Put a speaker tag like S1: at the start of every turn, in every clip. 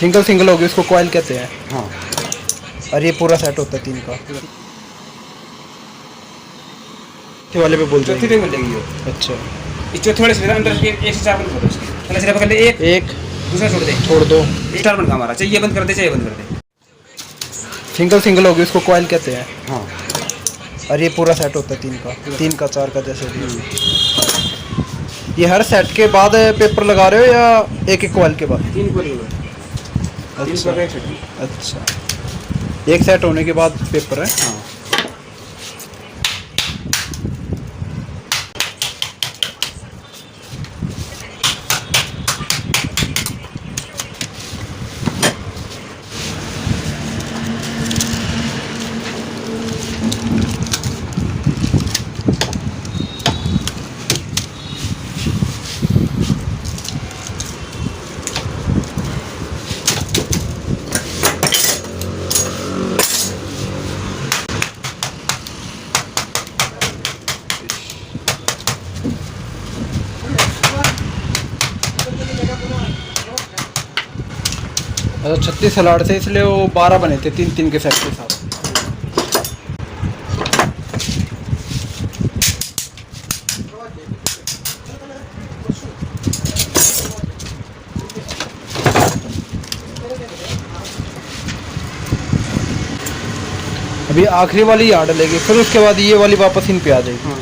S1: Single single होगी उसको coil कहते हैं।
S2: हाँ।
S1: और ये पूरा सेट होता है 3 का। चौथे वाले पे बोल
S3: चौथी
S1: देंगे।
S3: पे मिलेगी ये।
S1: अच्छा
S3: इस चौथे वाले से अंदर एक से 4 बंद कर दो उसके। पहले सिरा पकड़ ले एक,
S1: एक
S3: दूसरा छोड़ दे।
S1: छोड़ दो।
S3: स्टार बंद का हमारा, चाहिए बंद कर दे, चाहिए बंद कर दे।
S1: सिंगल सिंगल होगी उसको कॉइल कहते हैं।
S2: हाँ।
S1: और ये पूरा सेट होता है 3 का 4 का जैसे भी। ये हर सेट के बाद पेपर लगा रहे हो या एक एक कॉइल के बाद?
S3: 3 को ले लो। 3
S1: अच्छा
S3: पर एक सेट।
S1: अच्छा, एक सेट होने के बाद पेपर है।
S2: हाँ।
S1: अच्छा 36 सलाड से, इसलिए वो 12 बने थे 3 के सेट के साथ। अभी आखिरी वाली यहाँ डलेगी, फिर उसके बाद ये वाली वापस इन पे आ जाएगी।
S3: हाँ।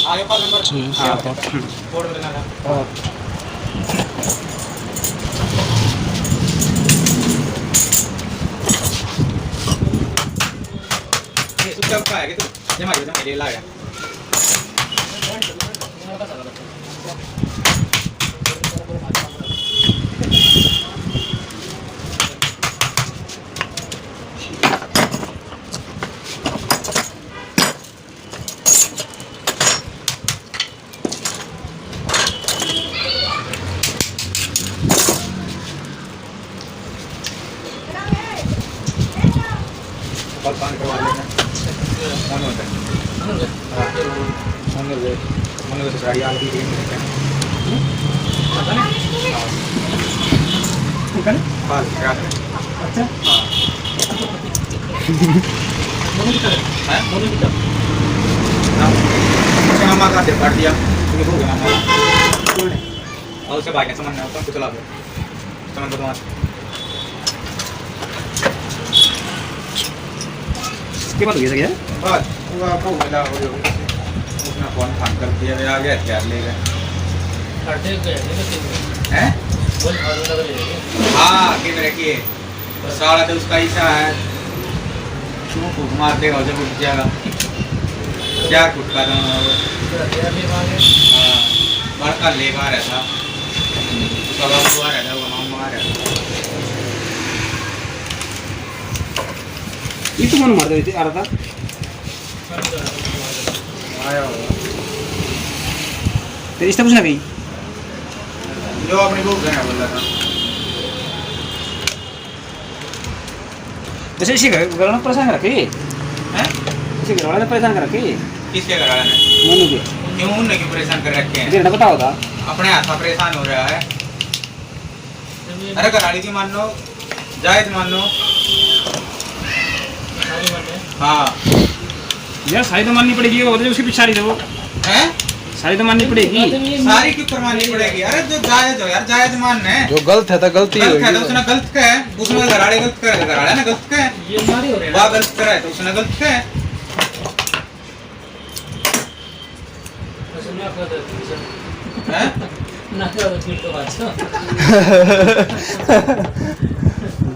S3: आगे पास नंबर 7 8 बोर्ड में लगा। और ये सुट्टा का है कि तू जमा कर दे लागा। पान करवा लेना मन होता है। मन से गाड़ी आ गई है पता नहीं हां क्या है। अच्छा मोनू कितना हां मामा का दे काट दिया तुम्हें हो गया मामा और उसके बाद सामान ना तो चला दो सामान बदलवा
S1: के बाद हो गया क्या?
S3: बस वो आपको मिला हो जो उसने फोन फान कर दिया आ गया क्या ले गए हैं बोल हां कैमरे की साला तो उसका ऐसा है क्यों को मार देगा जब उठ जाएगा क्या कुछ कर रहा है हां बड़का लेगा रहता साला हुआ रहता वो नाम मार रहा ये तो मन मार देते आ रहा था आया होगा तेरी इष्ट पूछना कहीं जो अपने को कहना बोल रहा था जैसे इसी घर वालों ने परेशान कर रखी है इसी घर वालों ने परेशान कर रखी किसके घर वाले ने?
S2: मैंने भी
S3: क्यों उन्हें क्यों परेशान कर रखे हैं?
S2: डेढ़ बताओ था
S3: अपने हाथ में परेशान हो रहा है। अरे घराड़ी की मान लो, जायज मान लो। हाँ
S2: यार सारी तो माननी पड़ेगी, वो उसकी पिछाड़ी से वो
S3: हैं?
S2: सारी तो माननी पड़ेगी।
S3: सारी क्यों करवानी पड़ेगी? अरे जो जायज हो यार, जायज मानना है।
S1: जो गलत है तो गलती
S3: गलत है तो
S1: होगी।
S3: उसने गलत कहा है, उसमें घराड़े गलत करे, घराड़े ने गलत कहा है।
S2: ये मारी हो रही
S3: वाह गलत करा है तो उसने गलत कहा है। हैं?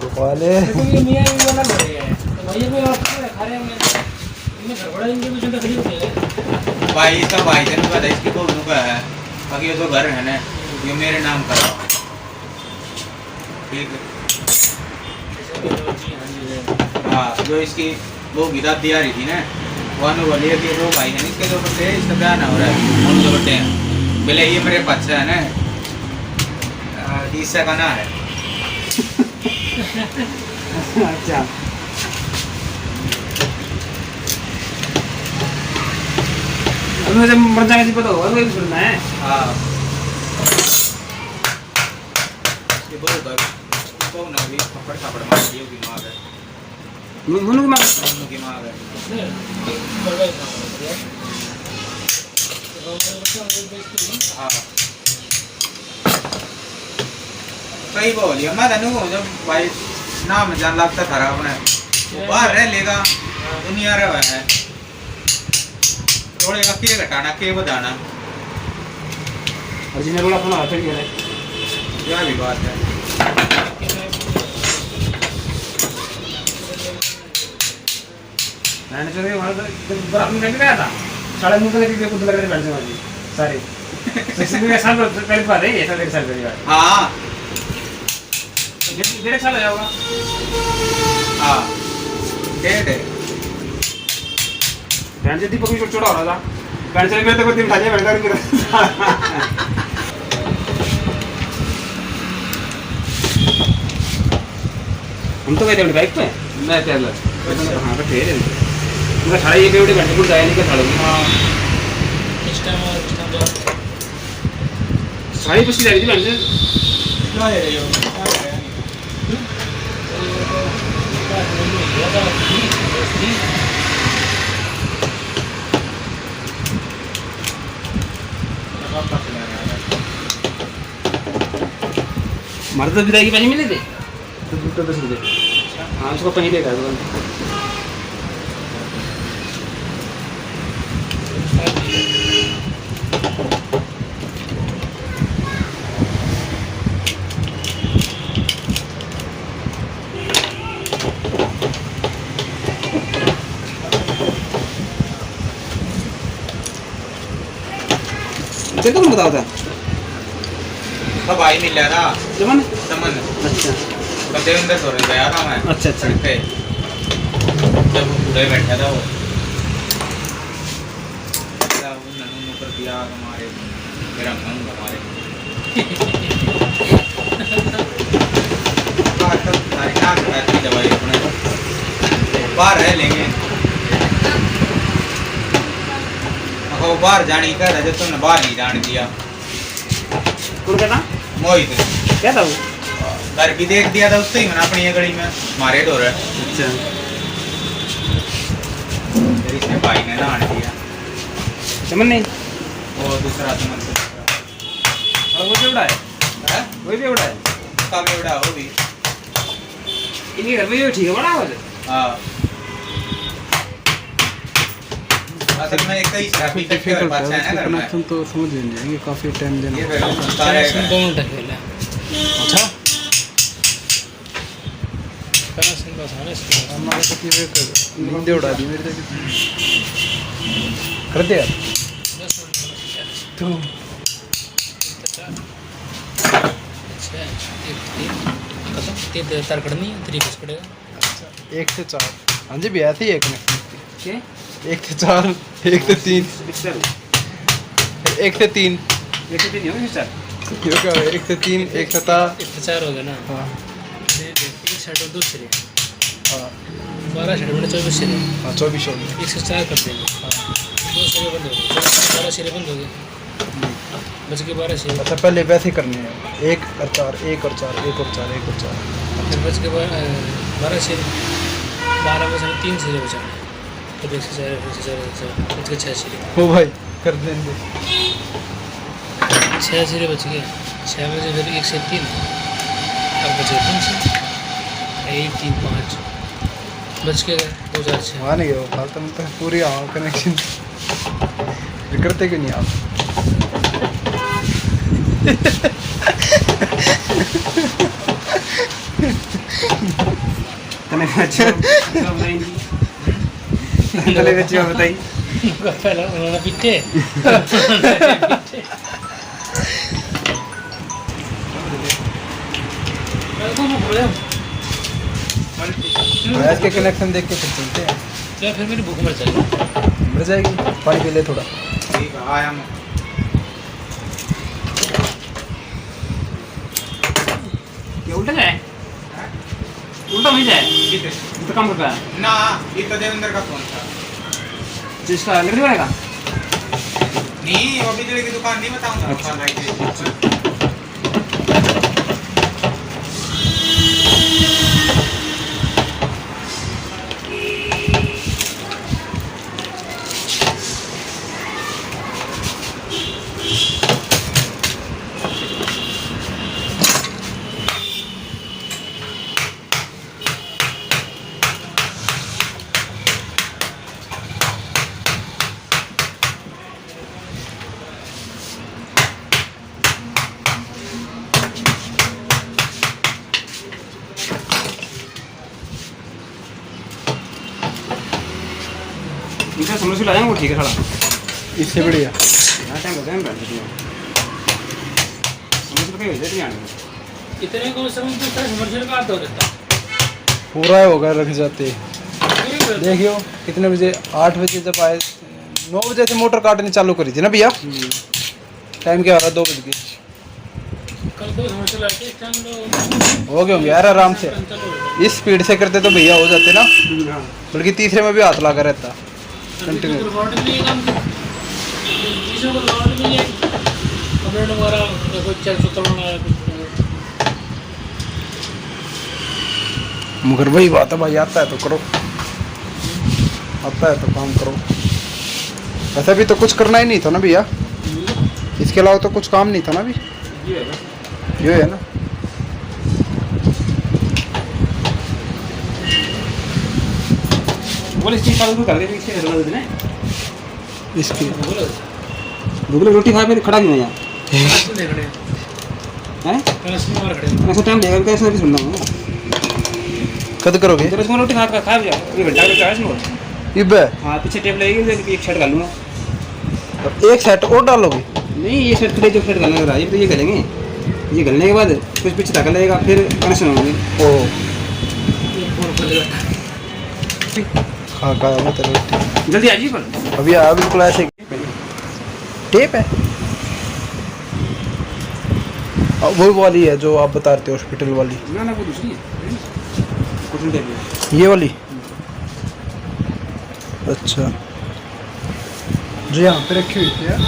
S1: गोपाले
S3: भाई इसका भाई तेरे को इसकी दोनों का है, बाकी ये जो घर है ना ये मेरे नाम का है। ठीक है। हाँ जो इसकी वो गिरा दिया रही थी ना, वो बोली है कि वो भाई है इसके जो बच्चे इसका ब्याह ना हो रहा है, हम जो बच्चे हैं बोले ये मेरे बच्चा है ना, ईसा का ना है।
S2: अच्छा अभी मुझे मर जाएगा जी, पता होगा वही सुनना है।
S3: हाँ ये बहुत को ना भी पकड़ खापड़ मार दियो की मार है,
S2: मुन्नू मार
S3: दोनों की मार है। हाँ कई बोलिए मैं तनु जब भाई नाम जान लगता खराब है वो बाहर रह लेगा, दुनिया रहा है थोड़े का के घटाना के बढ़ाना,
S2: अर्जुन ने बोला अपना हाथ ही है
S3: यह भी बात है।
S2: मैंने तो वहां तो बराबर में गया था, साढ़े 9 बजे के कुछ लग रहे बैठ जाओ सारे इसमें साल पहले बात है, ये तो 1 साल पहले बात।
S3: हाँ
S2: 1.5 साल हो जाएगा।
S3: हाँ डेढ़ है।
S2: बैंड से दीपक भी छोटा हो रहा था, बैंड से मेरे तो कोई दिन खा जाए बैंड का हम तो गए थे बाइक पे, मैं चल हाँ तो ठहरे उनका साढ़े 1 बजे घंटे को जाए नहीं क्या साढ़े साढ़े 5 जा रही थी बैंड से।
S3: क्या है ये?
S2: हमारे तो विदाई के पैसे मिले थे तो 10 रुपये। हाँ उसको पहले देगा दुकान। कौन बताओ था
S3: सब भाई मिल रहा था
S2: जमन।
S3: समन
S2: अच्छा
S3: देवेंद्र सो रहे गया था मैं।
S2: अच्छा अच्छा
S3: पे जब वो बूढ़े बैठा था वो नन्नू पर दिया हमारे मेरा मन हमारे सारी नाक की दवाई अपने बाहर रह लेंगे वो बाहर जाने का रजत तुमने बाहर नहीं जाने दिया।
S2: कौन कहता
S3: मोहित
S2: क्या था वो?
S3: घर भी देख दिया था उससे ही मैंने अपनी ये गली में मारे डोर है।
S2: अच्छा
S3: फिर इसने भाई ने नहाने दिया
S2: चमन नहीं
S3: वो दूसरा चमन से
S2: और वो भी उड़ा है
S3: है
S2: वही भी उड़ा है
S3: उसका भी उड़ा वो भी।
S2: इनके घर में जो ठीक है बड़ा हो
S3: हाँ असल में एक ही ट्रैफिक के पास है ना घर में
S1: तो समझ नहीं जाएंगे, काफी टाइम देना।
S3: ये सारे
S1: अच्छा हमारे को नींद उड़ा दी मेरे तक कर दे यार तू। एक से 4 हाँ जी भी ऐसे ही एक में
S2: क्या
S1: 1 से 4 1 से 3
S2: मिक्सर
S1: 1 से 3
S2: एक से 3 हो मिक्सर
S1: क्यों क्या 1 से 3 1 से
S4: 4 हो गया ना।
S1: हाँ
S4: एक शर्ट और 2 सिरे,
S1: हाँ
S4: 12 शर्ट में 24 सिरे,
S1: हाँ 24 हो गए।
S4: 1 से 4 कर देंगे।
S1: हाँ
S4: 2 सिरे बंद हो गए, 12 सिरे बंद हो गए, बच के 12 सिरे।
S1: अच्छा पहले वैसे ही करने हैं, 1 और 4 1 और 4 1 और 4 1 और 4।
S4: फिर बच के 12 सिरे, 12 में से 3 सिरे बचाने, तो फिर से 4 बच के 6 सिरे।
S1: हो भाई कर देंगे।
S4: 6 सिरे बच गए, 6 में से फिर 1 से 3, अब बचे 3 से 1 3 5 बच के गए 2 4 6।
S1: मान गए वो फालतू में तो पूरी हाँ कनेक्शन करते क्यों नहीं आप?
S2: तने अच्छा बताएंगी, तने अच्छा बताई।
S4: पहले उन्होंने पिटे
S1: गैस के कनेक्शन देख के फिर चलते हैं।
S4: क्या फिर मेरी भूख मर जाएगी।
S1: मर जाएगी, पानी पी ले थोड़ा।
S3: ठीक है आया मैं।
S2: ये उल्टा जाए, उल्टा नहीं जाए, तो काम करता है
S3: ना ये तो देवेंद्र का फोन था।
S2: जिसका लकड़ी बनेगा
S3: नहीं वो बिजली की दुकान नहीं बताऊंगा। दुकान रही थी।
S2: इनका समोसे ला जाएंगे, ठीक है साला।
S1: इससे बढ़िया
S2: यहाँ टाइम लगता है ना बैठने में। समोसे तो कहीं भेजे नहीं आने में।
S4: इतने को समझ तो सारा समर्शल का दो देता
S1: पूरा होगा रख जाते। देखियो कितने बजे, 8 बजे जब आए, 9 बजे से मोटर काटनी चालू करी थी ना भैया। टाइम क्या हो रहा है? 2 बज गए।
S4: कल 2 समर्शल आते इस टाइम तो
S1: हो गए होंगे यार आराम से। इस स्पीड से करते तो भैया हो जाते ना,
S2: हाँ
S1: बल्कि तीसरे में भी हाथ लगा रहता कंटिन्यू। मगर वही बात है भाई, आता है तो करो, आता है तो काम करो। वैसे भी तो कुछ करना ही नहीं था ना भैया, इसके अलावा तो कुछ काम नहीं था ना अभी।
S2: ये है
S1: ये है ना।
S2: बोले इसकी चालू तो कर दे, इसके घर वाले ने
S1: इसकी
S2: दुबले रोटी खा के खड़ा क्यों है यहाँ हैं? ऐसा टाइम लगेगा, कैसे भी सुन रहा हूँ।
S1: कद करोगे?
S2: तेरे इसमें रोटी खा खा जा, ये घंटा का चार्ज नहीं।
S1: इब
S2: हाँ पीछे टेप लगेगी, एक शर्ट डाल लूँगा।
S1: एक सेट और डालोगे?
S2: नहीं ये शर्ट जो शर्ट डालना रहा है, ये तो ये करेंगे, ये गलने के बाद कुछ पीछे धक्का लगेगा, फिर कनेक्शन होंगे।
S1: ओह हाँ खाया मैं तेरे रोटी।
S2: जल्दी आ जाइए पर।
S1: अभी आया बिल्कुल ऐसे टेप है। वही वाली है जो आप बता रहे थे, हॉस्पिटल वाली।
S2: ना ना वो दूसरी है, कुछ नहीं टेप।
S1: ये वाली? अच्छा जी हाँ पे रखी हुई थी यार।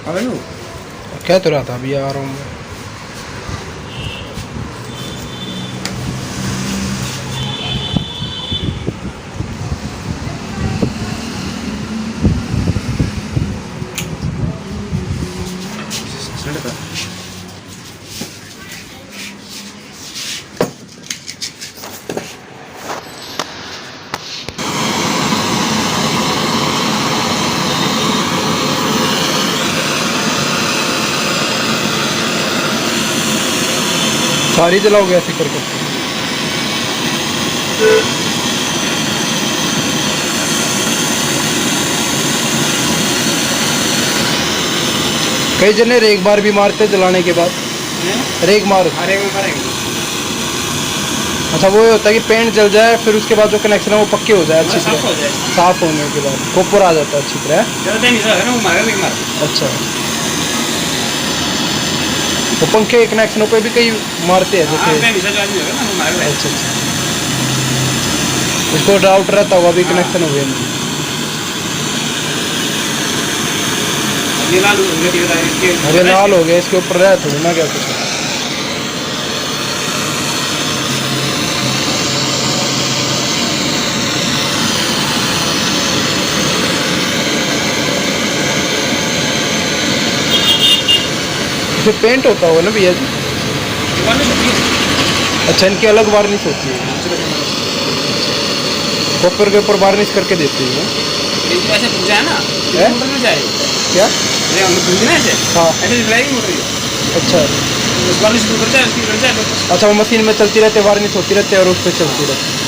S2: अब लो
S1: कह तो रहा था अभी आ रहा हूँ मैं। सारी जलाओगे ऐसे करके? कई जने रेग मार भी मारते जलाने के बाद। रेग मार?
S2: अरे वो करेंगे।
S1: अच्छा, वो ये होता है कि पेंट जल जाए फिर उसके बाद जो कनेक्शन है वो पक्के हो जाए अच्छी
S2: साफ
S1: तरह।
S2: हो जाए।
S1: साफ होने के बाद कॉपर आ जाता है अच्छी तरह।
S2: ज़्यादा टाइम नहीं लगा ना, वो मारेगा नहीं मार।
S1: अच्छा, तो पंखे के कनेक्शनों पे भी कई मारते हैं
S2: हाँ,
S1: जैसे।
S2: टाइम जो आदमी होगा ना वो मारेगा।
S1: अच्छा अच्छा, उसको डाउट रहता होगा अभी कनेक्शन हुए नहीं।
S2: ये लाल हो
S1: अरे लाल हो गया, इसके ऊपर रह थोड़ी ना क्या कुछ। इसे पेंट होता होगा ना भैया जी? अच्छा, इनकी अलग वार्निश होती है, कॉपर के ऊपर वार्निश करके देती है।
S2: ऐसे घुस जाए ना,
S1: है?
S2: मोटर में जाए।
S1: क्या?
S2: ये हम घुस ना ऐसे।
S1: हाँ।
S2: ऐसे चलाएगी मोटर ये।
S1: अच्छा
S2: उस वाली से ऊपर जाए, उसकी ऊपर जाए तो
S1: अच्छा, वो मशीन में चलती रहती है, वार्निश होती रहती है और उस पर चलती रहती है।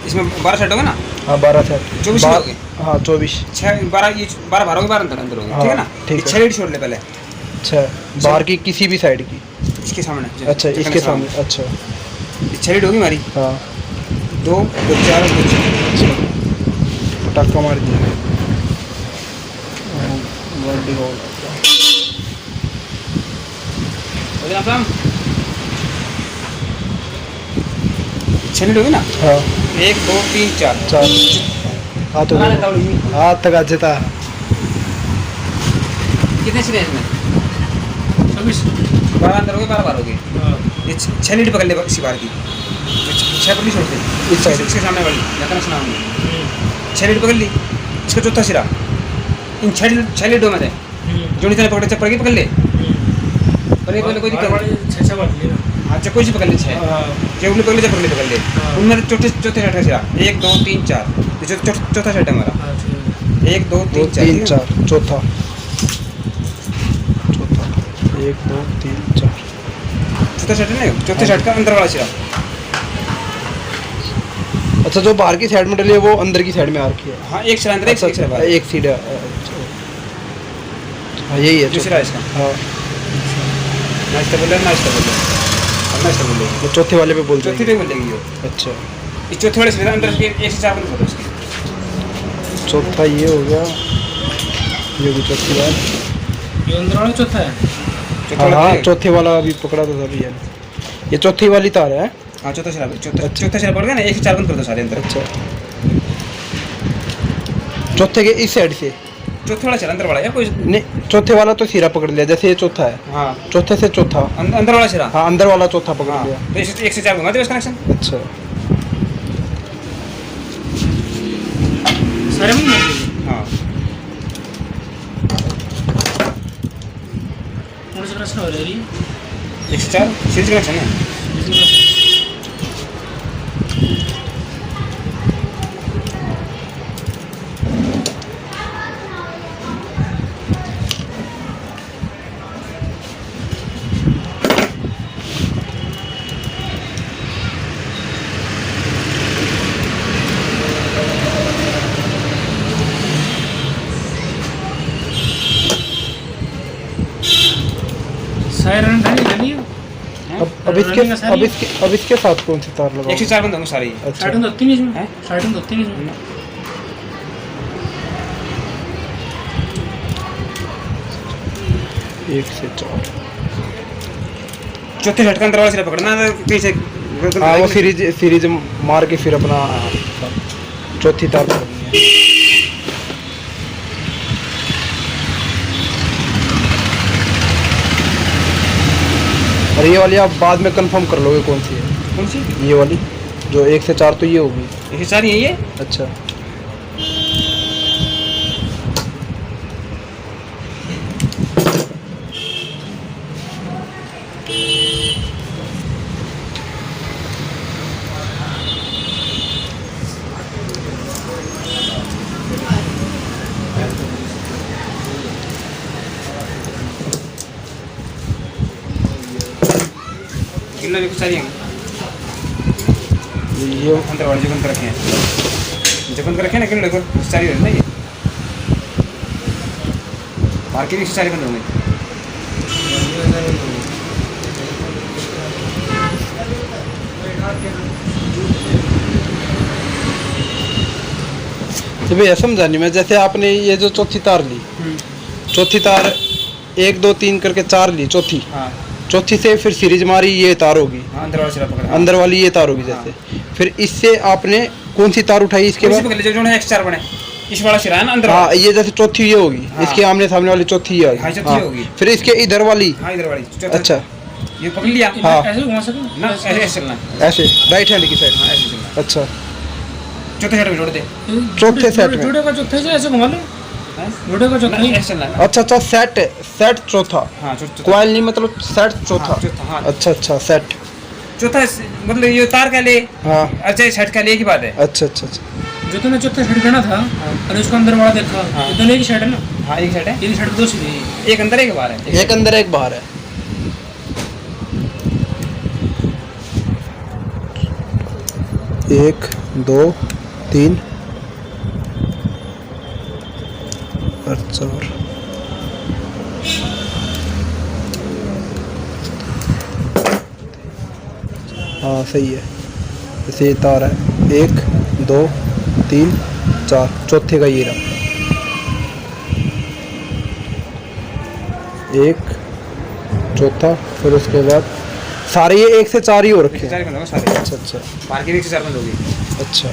S2: इसमें 12 सेट होगा ना।
S1: हाँ 12 सेट।
S2: 24
S1: बार-
S2: हो गए।
S1: हाँ 24।
S2: 6 12 ये 12 12 के 12 अंदर अंदर होंगे,
S1: हाँ,
S2: ठीक है ना।
S1: ठीक
S2: ये
S1: है।
S2: 6 लीड छोड़ ले पहले
S1: अच्छा, बाहर की किसी भी साइड की?
S2: इसके सामने।
S1: अच्छा, इसके सामने। अच्छा
S2: ये 6 लीड होगी हमारी।
S1: हाँ।
S2: 2 2 4 2 6।
S1: अच्छा, पटाखा मार दिया। गाड़ी को
S2: अपना 6 लीड होगी ना।
S1: हाँ
S2: 1 2 3 4
S1: चार। हाँ तो हाथ तक आ जाता।
S2: कितने सीधे इसमें 12 अंदर हो गए, 12 बार हो गए। ये 6 लीड पकड़ ले इसी बार की। 6 पकड़ी छोड़ दे
S1: इस साइड।
S2: इसके सामने वाली या कनेक्शन आऊंगी। 6 लीड पकड़ ली, इसका चौथा सिरा इन 6 लीडों में से जो नहीं पकड़े पड़ गई, पकड़ ले। पकड़ कोई दिक्कत नहीं। अच्छा, कोई सी पकड़ ले 6 जो पकड़ ले, पकड़ ले उनमें चौथे चौथे सेट का सिरा 1 2 3 4। ये चौथा सेट है हमारा। 1 2
S1: दो
S2: 3
S1: तीन 4 चौथा। 1 2 3 4।
S2: चौथा सेट है ना, चौथे सेट का अंदर वाला सिरा।
S1: अच्छा, जो बाहर की साइड में डली है वो अंदर की साइड में आ रखी है।
S2: हाँ, एक सिरा अंदर, एक सिरा बाहर।
S1: एक सीट है। अच्छा। हाँ यही है
S2: जो सिरा है इसका।
S1: हाँ,
S2: नाश्ता बोल रहे, नाश्ता बोल रहे, अब नाश्ता बोल रहे।
S1: वो चौथे वाले पे बोल
S2: चौथी
S1: रहे
S2: पे बोलेगी वो।
S1: अच्छा,
S2: इस चौथे वाले सिरा अंदर के 1 से 4 बंद करो उसकी।
S1: चौथा ये हो गया, ये भी चौथी बार।
S4: ये अंदर वाला चौथा है।
S2: चौथा
S1: हाँ
S2: वाला
S1: हाँ,
S2: पे-
S1: चौथे वाला अभी पकड़ा था सभी है। ये चौथी वाली तार है।
S2: हाँ, चौथा सिरा चौथा सिरा पड़ गया ना, 1 से 4 बंद कर दो सारे अंदर।
S1: अच्छा, चौथे के इस साइड से
S2: चौथे वाला सिरा अंदर वाला है कोई।
S1: नहीं, चौथे वाला तो सिरा पकड़ लिया, जैसे ये चौथा है,
S2: हाँ,
S1: चौथे से चौथा।
S2: अंदर वाला सिरा।
S1: हाँ, अंदर वाला चौथा पकड़
S2: हाँ,
S1: लिया।
S2: तो 1 से 4 घुमा दे बस कनेक्शन।
S1: अच्छा,
S4: सारे में मार दीजिए।
S2: हाँ,
S4: कौन सा कनेक्शन हो रही है?
S2: 1 से 4 सीरीज कनेक्शन है।
S4: सायरन ढली ढली है। running का सारी
S1: अब इसके साथ कौन सी तार लगा?
S2: 104 बंद होंगे सारे ये।
S1: अच्छा
S4: स्टार्टिंग तो तीन इसमें
S2: हैं?
S4: स्टार्टिंग तो तीन इसमें
S1: 1 से 4।
S2: चौथे झटका अंदर वाला सिरा पकड़ना है, कहीं से
S1: हाँ वो सीरीज मार के फिर अपना चौथी तार पकड़नी है। और ये वाली आप बाद में कंफर्म कर लोगे कौन सी है?
S2: कौन सी?
S1: ये वाली जो 1 से 4 तो ये होगी।
S2: ये सारी है ये।
S1: अच्छा
S2: किलो भी कुछ सारी हैं
S1: ये
S2: अंदर वाले जो बंद कर रखे हैं, जो बंद कर रखे हैं ना किलो देखो सारी हो ना ये मार्केट से सारी बंद होंगे।
S1: तो भैया समझा नहीं मैं, जैसे आपने ये जो चौथी तार ली, चौथी तार 1 2 3 करके 4 ली, चौथी
S2: हाँ
S1: चौथी से फिर सीरीज मारी, ये तार होगी
S2: हाँ अंदर वाला सिरा पकड़ा।
S1: अंदर वाली, ये तार होगी जैसे। फिर इससे आपने कौन सी तार उठाई इसके बाद?
S2: पकड़ ले जो है एक्स्ट्रा बने इस वाला सिरा है ना अंदर
S1: हाँ
S2: वाला।
S1: ये जैसे चौथी ये होगी,
S2: हाँ।
S1: इसके आमने सामने वाली चौथी ये
S2: हाँ,
S1: होगी।
S2: चौथी ये होगी।
S1: फिर इसके इधर वाली।
S2: हाँ इधर वाली चौथा।
S1: अच्छा
S2: ये पकड़ लिया
S1: हाँ।
S4: ऐसे घुमा सको
S2: ना, ऐसे ऐसे चलना।
S1: ऐसे राइट हैंड की साइड।
S2: हाँ ऐसे चलना।
S1: अच्छा
S2: चौथे सेट में जोड़ दे।
S1: चौथे सेट में।
S4: जोड़े का चौथे से ऐसे घुमा लो,
S2: हाँ?
S4: जोड़े का चौथा
S2: ना,
S4: ही
S2: ऐसे चलना है ना।
S1: अच्छा अच्छा सेट चौथा,
S2: हाँ चौथा।
S1: क्वाइल नहीं मतलब सेट चौथा।
S2: हाँ, चौथा, हाँ।
S1: अच्छा अच्छा सेट।
S2: चौथा मतलब ये तार का ले,
S1: हाँ
S2: अच्छा सेट का ले की बात है।
S1: अच्छा अच्छा अच्छा
S4: जो तूने चौथा सेट करना था और उसको अंदर वाला देखा,
S2: हाँ।
S4: ये दोनों एक ही सेट है ना,
S2: हाँ एक सेट है,
S4: ये सेट दो सीधे ही।
S2: एक अंदर एक बाहर है।
S1: एक अंदर एक बाहर है। एक दो तीन और 4। हाँ सही है, जैसे ये तार है 1 2 3 4, चौथे का ये रहा। 1 चौथा, फिर उसके बाद सारे ये 1 से 4 ही हो रखे हैं।
S2: चार बंद होगा सारे।
S1: अच्छा अच्छा
S2: बाहर के भी 104 बंद होगी।
S1: अच्छा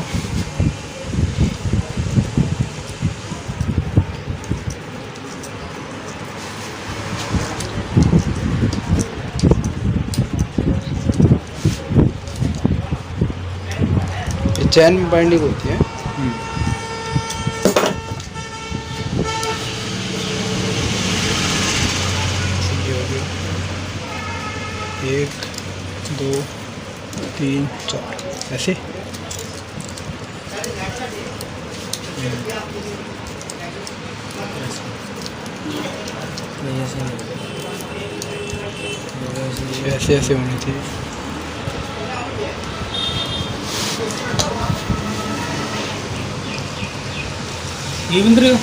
S1: ये चैन में बाइंडिंग होती है। ये हो गया 1 2 3 4 ऐसे। ऐसे ऐसे होनी चाहिए।
S4: ये बंद रहे हो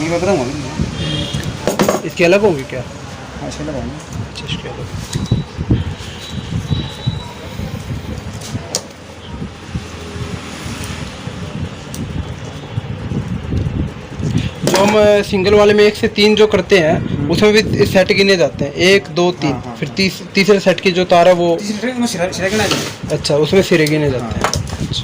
S2: ये मैं बताऊंगा।
S1: इसके अलग होगी क्या?
S2: हाँ इसके लगाऊंगा।
S1: अच्छा इसके अलग। जो हम सिंगल वाले में 1 से 3 जो करते हैं उसमें भी सेट गिने जाते हैं 1 2 3।
S2: हाँ, हाँ,
S1: फिर तीसरे सेट की जो तार है वो
S2: तीसरे में सिरा सिरा गिना है।
S1: अच्छा उसमें सिरे गिने जाते हैं। अच्छा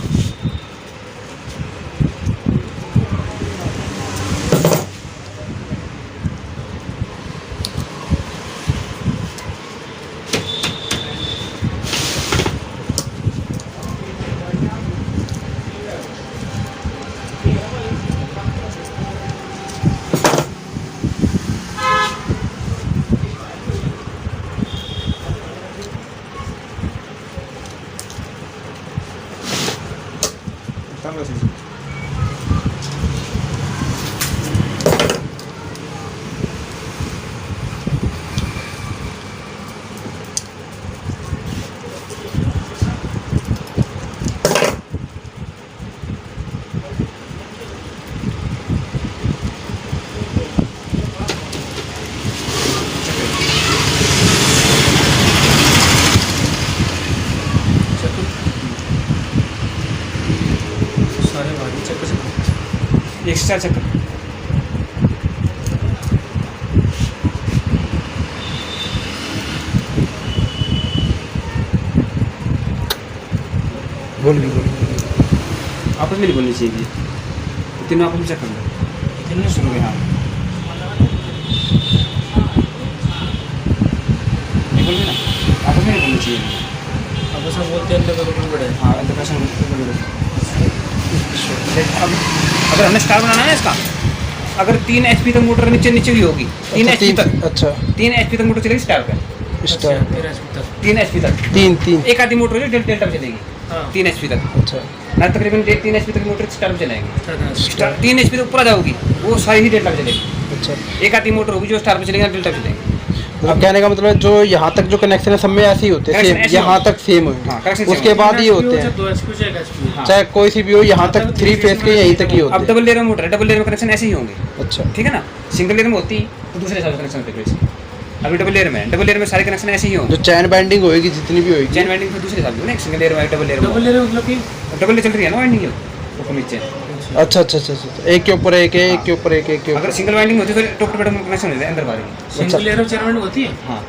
S2: 1 से 4 चक्कर।
S1: बोल भी बोल।
S2: आपस में नहीं बोलनी चाहिए, तीनों आपस में चेक कर लो,
S4: तीनों
S2: शुरू में। हाँ नहीं बोल ना, आपस में नहीं बोलनी चाहिए।
S4: अब सब बोलते हैं अंदर का बड़े।
S2: हाँ अंदर का अब अगर हमने स्टार बनाना है इसका, अगर 3 HP तक मोटर नीचे नीचे भी होगी, 3
S1: अच्छा,
S2: HP तक,
S1: अच्छा
S2: 3 HP तक मोटर चलेगी स्टार पे,
S1: स्टार
S2: 3 HP तक।
S1: तीन तीन
S2: एक आधी मोटर डेल्टा पे चलेगी,
S4: हाँ
S2: 3 HP तक
S1: अच्छा
S2: ना, तकरीबन 3 HP तक मोटर स्टार पे चलाएंगे।
S4: स्टार
S2: 3 HP तक ऊपर आ जाओगी वो सारी ही डेल्टा पे चलेगी।
S1: अच्छा।
S2: एक आधी मोटर होगी जो स्टार पे चलेगी, डेल्टा पे चलेगी।
S1: अब कहने का मतलब जो यहाँ तक जो कनेक्शन है सब में ऐसे ही होते हैं,
S2: Connection
S1: सेम
S2: ऐसे
S1: यहाँ
S2: होते
S1: तक सेम होंगे,
S2: हाँ, connection same
S1: उसके बाद ये होते हैं
S4: 2 HP से 1 HP।
S2: हाँ।
S1: चाहे कोई सी भी हो, यहाँ तक 3 फेज के यहीं तक ही
S2: अब
S1: होते हैं।
S2: डबल लेयर में मोटर है, डबल लेयर में कनेक्शन ऐसे ही होंगे,
S1: अच्छा
S2: ठीक है ना। सिंगल लेयर में होती तो दूसरे हिसाब से कनेक्शन होते फिर से। अभी डबल लेयर में है, डबल लेयर में सारे कनेक्शन ऐसे ही होंगे।
S1: जो चैन बाइंडिंग होएगी जितनी भी होएगी,
S2: चैन वाइंडिंग फिर दूसरे हिसाब से, सिंगल लेयर में डबल लेयर में
S4: डबल लेयर मतलब कि
S2: डबल लेयर चल रही है ना वाइंडिंग, ऊपर नीचे।
S1: अच्छा अच्छा अच्छा अच्छा, एक के ऊपर एक है, एक के ऊपर एक, एक के
S2: अगर
S1: ऊपर।
S2: सिंगल वाइंडिंग होती है तो टॉप टू बॉटम कनेक्शन होता है अंदर बाहर की।
S4: सिंगल लेयर में चैनल होती है।
S2: हाँ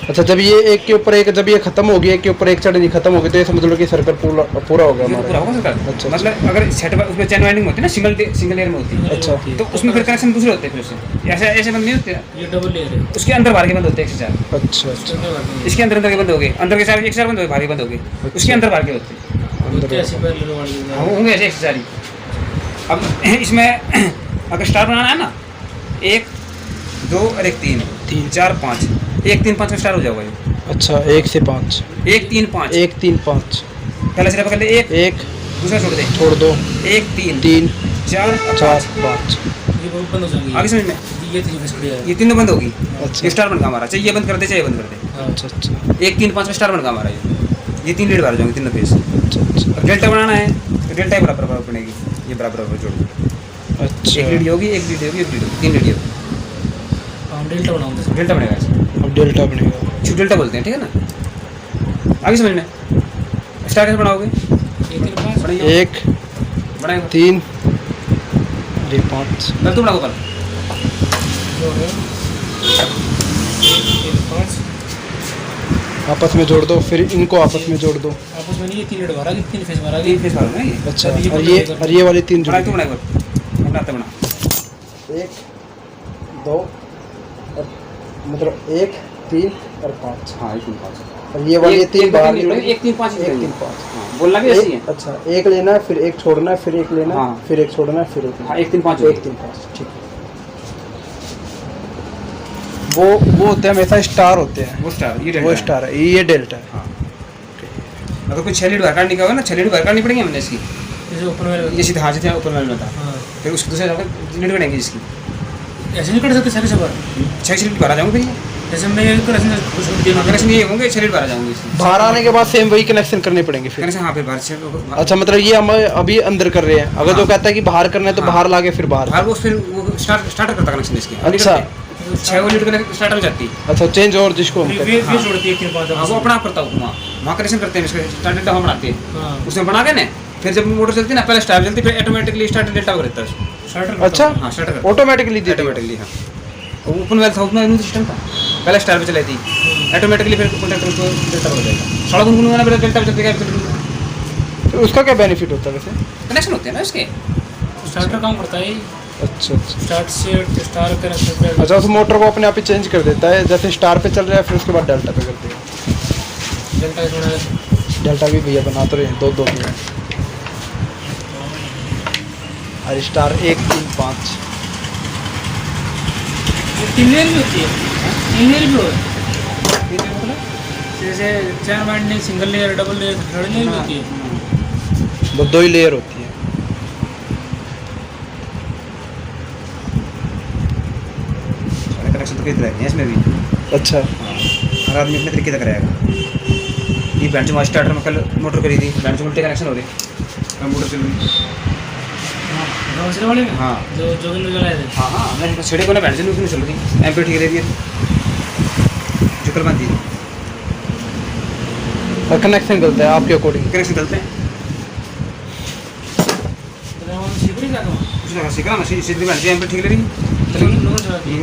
S1: अच्छा जब ये एक के ऊपर एक, जब ये खत्म होगी, एक के ऊपर एक चढ़नी खत्म होगी, तो ये समझ लो कि सर्कल पूरा पूरा हो गया
S2: ये तो पूरा
S1: हमारा।
S2: होगा सरकार।
S1: अच्छा,
S2: मतलब अगर सेट उसमें चैन वाइंडिंग होती है ना, सिंगल लेयर में होती है,
S1: अच्छा।
S2: तो उसमें फिर कनेक्शन दूसरे होते हैं, फिर उससे ऐसे ऐसे बंद नहीं होते,
S4: ये डबल लेयर है।
S2: उसके अंदर बाहर के बंद होते हैं 1 से 4।
S1: अच्छा अच्छा
S2: इसके अंदर अंदर के बंद हो गए, अंदर के 4 1 से 4 बंद हो गए, बाहर के बंद हो गए, उसके अंदर बाहर के होते हैं।
S4: होते ऐसे पैरेलल वाली।
S2: हाँ, वो होंगे ऐसे 1 से 4 ही। अब इसमें अगर स्टार बनाना है ना, 1 2 और 1 3 3 4 5, 1 3 5 में स्टार हो जाएगा ये।
S1: अच्छा 1 से 5,
S2: 1 3 5,
S1: 1 3 5,
S2: पहला सिरा पकड़ ले, 1
S1: 1
S2: दूसरा छोड़ दे,
S1: छोड़ दो,
S2: 1 3
S1: 3
S2: 4
S1: 4 5।
S4: ये बहुत बंद हो जाएंगे।
S2: आगे समझ में,
S4: ये तीन फिस बढ़िया है।
S2: ये तीनों बंद होगी।
S1: अच्छा
S2: ये स्टार बन गया हमारा, चाहे ये बंद कर दे चाहे ये बंद कर दे।
S1: अच्छा अच्छा
S2: 1 3 5 में स्टार बन गया हमारा, ये 3 लीड बाहर जाएंगे, तीनों फेस।
S1: अच्छा अच्छा
S2: अब डेल्टा बनाना है तो डेल्टा ही बराबर बराबर बनेगी, ये बराबर बराबर जोड़ दो।
S1: अच्छा।
S2: एक लीड होगी, एक लीड होगी, एक लीड होगी, 3 लीड होगी,
S4: हम डेल्टा बनाऊंगा।
S2: डेल्टा बनेगा ऐसे।
S1: अब डेल्टा बनेगा।
S2: इसको डेल्टा बोलते हैं, ठीक है ना। आगे समझ में, स्टार कैसे बनाओगे,
S4: ये 3 5
S2: बनाइए
S1: 1
S2: बनाएगा
S1: 3 5।
S2: कल तुम बनाओ कल।
S4: जो है 3 5
S1: आपस में जोड़ दो, फिर इनको आपस में जोड़ दो।
S4: आपस में नहीं, ये 3 लीड भरा गई, 3 फेस भरा गई।
S2: 3 फेस मारो ना ये।
S1: अच्छा
S4: अब ये
S1: और ये वाली 3 जोड़
S2: बनाए तू
S1: दो।
S2: बनाए कल, बनाते बना।
S1: 1 2 और मतलब 1 3 और 5।
S2: हाँ 1 3 5,
S1: और ये वाली 3 बाहर
S2: जोड़ेंगे, 1 3 5
S1: 1 3 5।
S2: हाँ, बोलना भी ऐसे ही है।
S1: अच्छा एक लेना है, फिर एक छोड़ना है, फिर एक लेना है,
S2: हाँ।
S1: फिर एक छोड़ना है, फिर एक
S2: हाँ 1 3 5
S1: 1 3 5। ठीक है। वो होते हैं हमेशा स्टार होते हैं,
S2: वो स्टार, ये
S1: वो
S2: डेल्टा
S1: स्टार है, ये डेल्टा है।
S2: हाँ। अगर कोई 6 लीड बाहर काटने का होगा ना, 6 लीड बाहर काटनी पड़ेगी हमने इसकी,
S4: जैसे ऊपर में।
S2: ये सीधे हाथ से ऊपर वाले में था,
S4: हाँ
S2: फिर उसके दूसरे लीड बनेगी इसकी,
S4: ऐसे नहीं कर सकते सारे सबर।
S2: 6 लीड बाहर आ जाऊंगे भैया,
S4: जैसे मैं ये कर ऐसे
S2: कनेक्शन ये होंगे 6 लीड बाहर आ जाऊंगे इसकी।
S1: बाहर आने के बाद सेम वही कनेक्शन करने पड़ेंगे फिर।
S2: कनेक्शन हाँ फिर बाहर से
S1: अच्छा मतलब ये हम अभी अंदर कर रहे हैं, अगर जो
S2: हाँ।
S1: कहता है कि बाहर करना है तो
S2: हाँ।
S1: बाहर लाके फिर बाहर।
S2: बाहर वो फिर वो स्टार्टर करता कनेक्शन इसके।
S1: अच्छा।
S2: 6 लीड कनेक्ट स्टार्टर हो जाती है।
S1: अच्छा चेंज और जिसको हम
S4: वे
S1: कहते हैं।
S4: वे जोड़ती है 3 5।
S2: हाँ वो अपना आप करता हूँ, वहाँ कनेक्शन करते हैं इसके, स्टार्टर डेल्टा वहाँ बनाते हैं,
S4: हाँ
S2: उसमें बना के ना फिर जब मोटर चलती है ना, पहले स्टार चलती है, फिर ऑटोमेटिकली स्टार्टर डेल्टा करता है उसको।
S4: स्टार्टर।
S1: अच्छा
S2: हाँ स्टार्टर करता
S1: ऑटोमेटिकली
S2: है ऑटोमेटिकली। हाँ ओपन वेल साउथ में सिस्टम था, पहले स्टार पे चलाई थी, ऑटोमेटिकली फिर कॉन्टैक्टर को डेल्टा हो जाएगा। साढ़े गुनगुन होना फिर डेल्टा पे चलती है,
S1: तो उसका क्या बेनिफिट होता है वैसे?
S2: कनेक्शन होते हैं ना इसके।
S4: स्टार्टर काम करता है।
S1: अच्छा अच्छा
S4: स्टार्ट से स्टार कनेक्शन।
S1: अच्छा उस मोटर को अपने आप ही चेंज कर देता है, जैसे स्टार पे चल रहा है फिर उसके बाद डेल्टा पे कर देगा।
S4: डेल्टा जोड़ा
S1: डेल्टा भी भैया बना तो रहे हैं, 2 2 3 और स्टार 1 3 5।
S4: 3 लेयर भी होती है। 3 लेयर भी होती है, जैसे 4 binding single layer, double layer, third layer भी होती है।
S1: वो 2 ही लेयर होती है।
S2: कनेक्शन तो कई तरह के हैं इसमें भी।
S1: अच्छा
S2: हर आदमी अपने तरीके से कराएगा। ये बेंच में स्टार्टर में कल मोटर करी थी, बेंच में उल्टे कनेक्शन हो रहे, कल मोटर चल रही।
S4: दूसरे वाले में
S2: हाँ
S4: जो जोगिंदर जलाए थे।
S2: हाँ हाँ मैं छेड़े को ना बेंच में चल रही, एम पे ठीक रही है जो कल बनती है,
S1: और कनेक्शन गलत है आपके अकॉर्डिंग।
S2: कनेक्शन चलते हैं।
S4: तो मैं वहाँ सीख रही था।
S2: दूसरा सीखा ना सीधे बैठ गया ठीक लगी
S4: चलो नो चला दिए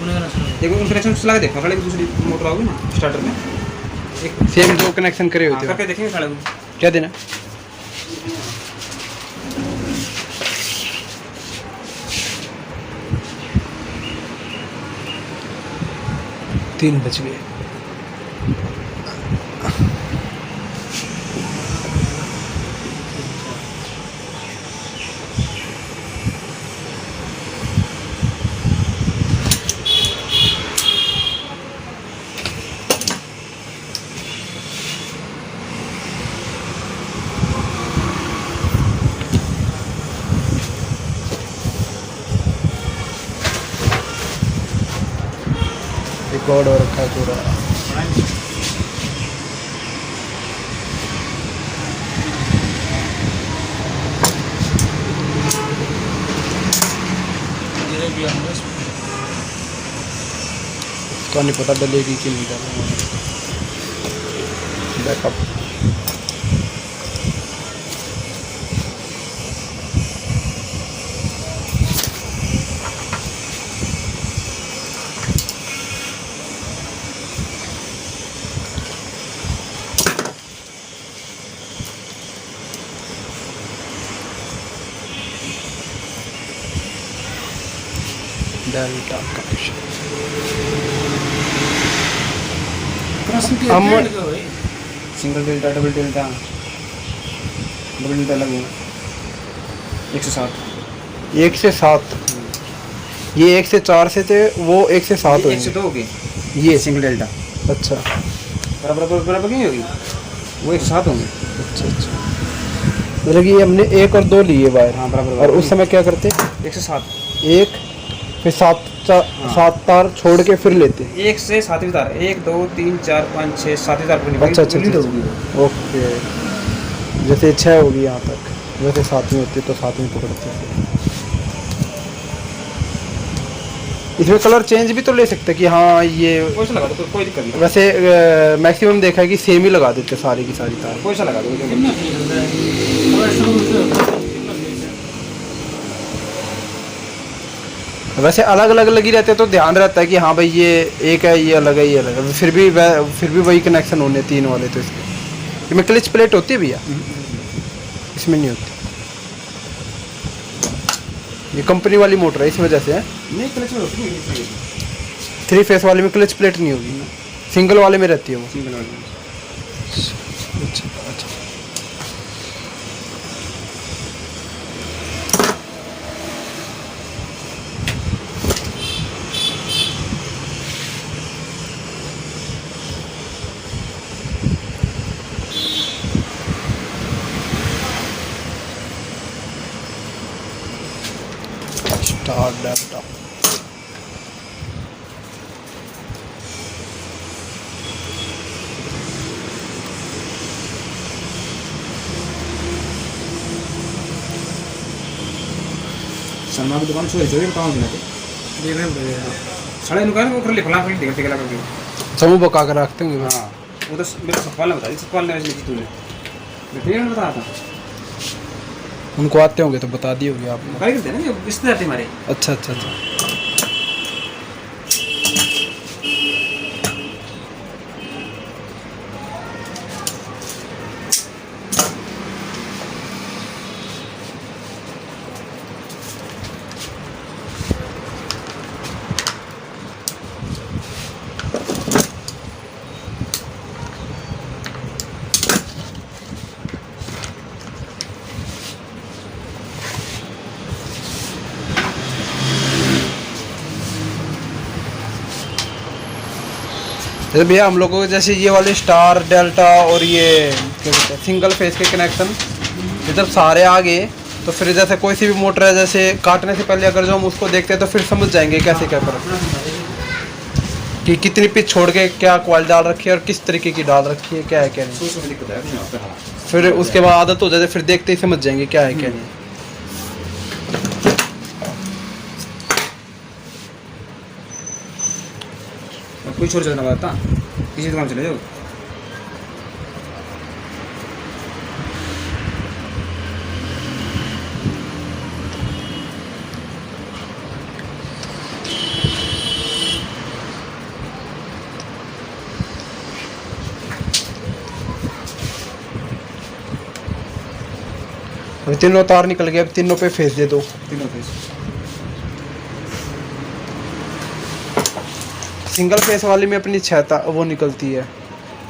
S4: उन्हें ना सुनो
S2: एक उन कनेक्शन चला के देखो साले दूसरी मोटर आओगी ना स्टार्टर में एक
S1: सेम दो कनेक्शन करे होते हो
S2: करके देखेंगे साले को
S1: क्या देना 3 बज गए। रिकॉर्ड हो रखा है पूरा।
S4: धीरे भी आऊँगा
S1: तो नहीं पता डलेगी कि नहीं डलेगी। बैकअप डेल्टा कनेक्शन हम
S2: सिंगल डेल्टा डबल डेल्टा लगेगा 107
S1: 1 से 7 ये 1 से 4 से थे वो 1 से 7
S2: 1 से 2 होगी
S1: ये
S2: सिंगल डेल्टा
S1: अच्छा
S2: बराबर क्यों होगी वो 107 होंगे
S1: अच्छा अच्छा मतलब कि हमने 1 और 2 लिए वायर
S2: हाँ बराबर
S1: और उस समय क्या करते
S2: 107
S1: 1 फिर 7 तार छोड़ के फिर लेते
S2: 1 से 7वीं तार 1 2 3 4 5 6 7वीं तार पर
S1: अच्छा अच्छा ओके जैसे 6 होगी यहाँ तक वैसे 7वीं होती तो 7वीं पकड़ते हैं। इसमें कलर चेंज भी तो ले सकते कि हाँ ये
S2: कोई सा लगा दो कोई दिक्कत नहीं
S1: वैसे मैक्सिमम देखा है कि सेम ही लगा देते सारी की सारी तार।
S2: कोई सा लगा दो
S4: कितना फील होता है और ऐसा कुछ कितना फील
S1: वैसे अलग अलग लगी रहते तो ध्यान रहता है कि हाँ भाई ये एक है ये अलग है ये अलग है फिर भी वही कनेक्शन होने 3 वाले तो इसमें क्लच प्लेट होती है भैया इसमें नहीं होती ये कंपनी वाली मोटर है इस वजह से है
S2: नहीं क्लच में होती है
S1: 3 फेस वाले में क्लच प्लेट नहीं होगी सिंगल वाले में रहती है वो।
S2: सिंगल वाली
S1: अच्छा अच्छा स्टार डेल्टा
S2: सलमान की दुकान छोड़ छोड़ कहाँ दिना
S4: देखना पड़ेगा
S2: साढ़े दुकान को कर ले फला फली देख के लगा के
S1: समूह पका कर रखते होंगे बस।
S2: हाँ वो तो मेरे सफल ने बताया सफल ने लिखी तूने मैं फिर बताया था
S1: उनको आते होंगे तो बता दिए होंगे आपने।
S2: काय करते हैं ना ये रिश्तेदार थे हमारे
S1: अच्छा अच्छा अच्छा जैसे भैया हम लोगों को जैसे ये वाले स्टार डेल्टा और ये क्या कहते हैं सिंगल फेस के कनेक्शन ये जब सारे आ गए तो फिर जैसे कोई सी भी मोटर है जैसे काटने से पहले अगर जो हम उसको देखते हैं तो फिर समझ जाएंगे कैसे क्या फर्क कि कितनी पिच छोड़ के क्या क्वालिटी डाल रखी है और किस तरीके की डाल रखी है क्या है क्या नहीं।
S2: सोच में दिक्कत है यहाँ पे हाँ
S1: फिर उसके बाद आदत हो जाए फिर देखते ही समझ जाएंगे क्या है क्या नहीं।
S2: कोई छोड़ चलना बात था किसी दुकान चले जाओ
S1: अब तीनों तार निकल गए, अब तीनों पे फेस दे दो।
S2: तीनों फेस।
S1: सिंगल फेस वाली में अपनी 6 वो निकलती है,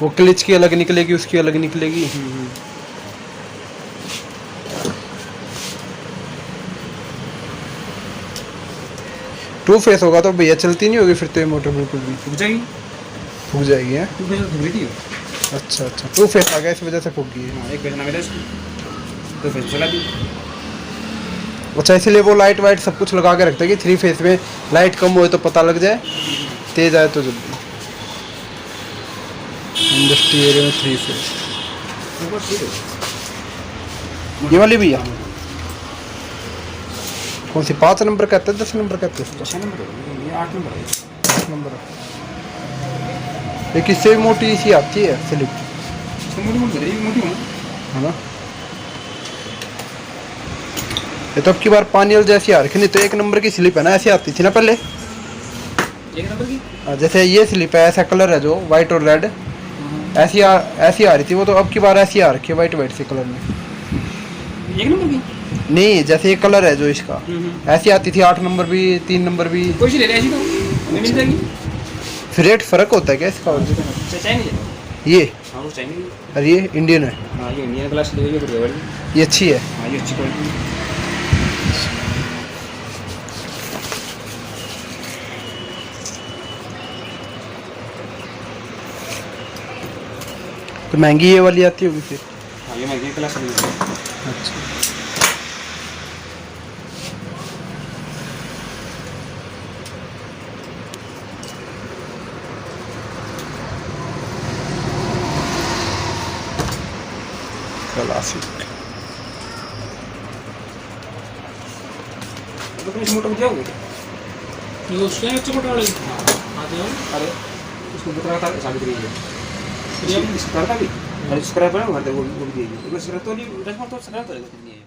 S1: वो क्लिच की अलग निकलेगी, उसकी अलग निकलेगी। टू फेस होगा तो भैया चलती नहीं होगी फिर तो ये मोटर बिल्कुल भी
S2: रुक जाएगी।
S1: फूक जाएगी है।
S2: टू फेस तो घूम रही थी।
S1: अच्छा अच्छा, टू फेस आ गया इस वजह से फूक गई है।
S2: हाँ, एक फेस ना मिला इसको, दो फेस चला दी।
S1: अच्छा, इसलिए वो लाइट वाइट सब कुछ लगा के रखता है कि 3 फेस में लाइट कम हो तो पता लग जाए, तेज आए तो जल्दी। इंडस्ट्री एरिया में 3 फेस। ये वाली भैया कौन सी, 5 नंबर कहते हैं 10 नंबर कहते हैं?
S2: 6 नंबर है, ये 8 नंबर है।
S1: 8 नंबर। एक इससे भी मोटी सी आती है स्लिप,
S2: इसको मोटी मोटी है, मोटी हूँ
S1: है ना। ये तो अब की बार पानी और जैसी आ रखी, नहीं तो 1 नंबर की स्लिप है ना, ऐसी आती थी ना पहले।
S2: 1 नंबर की।
S1: जैसे ये स्लिप है, ऐसा कलर है जो वाइट और रेड, ऐसी आ रही थी वो, तो अब की बार ऐसी आ रखी है वाइट वाइट से कलर में।
S2: 1 नंबर की
S1: नहीं, जैसे ये कलर है जो इसका, ऐसी आती थी 8 नंबर भी, 3 नंबर भी।
S2: कोई सी ले ले, ऐसी तो हमें मिल जाएगी।
S1: फिर रेट फर्क होता है क्या इसका?
S2: चाइनीज है।
S1: ये
S2: हाँ, वो चाइनीज।
S1: और ये इंडियन है।
S2: हाँ, ये इंडियन क्लास ले, ये बढ़िया वाली।
S1: ये अच्छी है।
S2: हाँ, ये अच्छी क्वालिटी।
S1: तो महंगी ये वाली आती होगी फिर।
S2: हाँ, ये महंगी क्लास वाली है।
S1: अच्छा, क्लासिक।
S2: तो तुम इस मोटर को जाओगे?
S4: ये उसके हैं बच्चे वाले। आते हो
S2: अरे उसको बता था साबित्री है।
S4: ये
S2: इसको करता भी। अरे इसको करा पड़ा वो भी देगी। उसको तो नहीं, रेस्पॉन्स तो सकरा तो नहीं है।